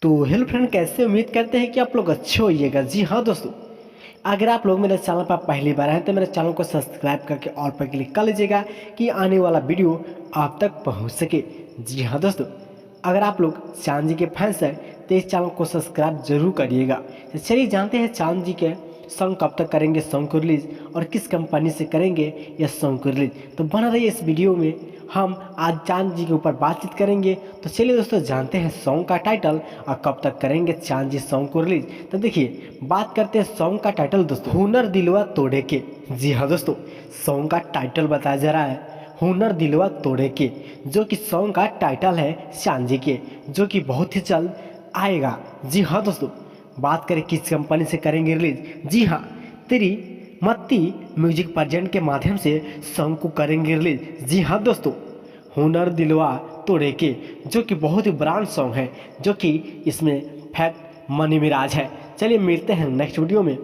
तो hello friend, कैसे उम्मीद करते हैं कि आप लोग अच्छे होइएगा। जी हाँ दोस्तों, अगर आप लोग मेरे चैनल पर पहली बार हैं तो मेरे चैनल को सब्सक्राइब करके ऑल पर क्लिक कर लीजिएगा कि आने वाला वीडियो आप तक पहुंच सके। जी हाँ दोस्तों, अगर आप लोग चांद जी के फैंस हैं तो इस चैनल को सब्सक्राइब जरूर करिएगा। तो चलिए जानते हैं चांद जी के सॉन्ग कब तक करेंगे सॉन्ग को रिलीज और किस कंपनी से करेंगे यह सॉन्ग को रिलीज। तो बना रहिए इस वीडियो में, हम आज चांद जी के ऊपर बातचीत करेंगे। तो चलिए दोस्तों जानते हैं सॉन्ग का टाइटल और कब तक करेंगे चांद जी सॉन्ग को रिलीज। तो देखिए बात करते हैं सॉन्ग का टाइटल दोस्तों, हुनर दिलवा तोड़े के। जी हाँ दोस्तों, सॉन्ग का टाइटल बताया जा रहा है हुनर दिलवा तोड़े के, जो कि सॉन्ग का टाइटल है चांद जी के, जो कि बहुत ही जल्द आएगा। जी हाँ दोस्तों, बात करें किस कंपनी से करेंगे रिलीज। जी हाँ, तेरी मत्ती म्यूजिक प्रेजेंट के माध्यम से सॉन्ग को करेंगे रिलीज। जी हाँ दोस्तों, हुनर दिलवा तोड़े के, जो कि बहुत ही ब्रांड सॉन्ग है, जो कि इसमें फैक्ट मनी मिराज है। चलिए मिलते हैं नेक्स्ट वीडियो में।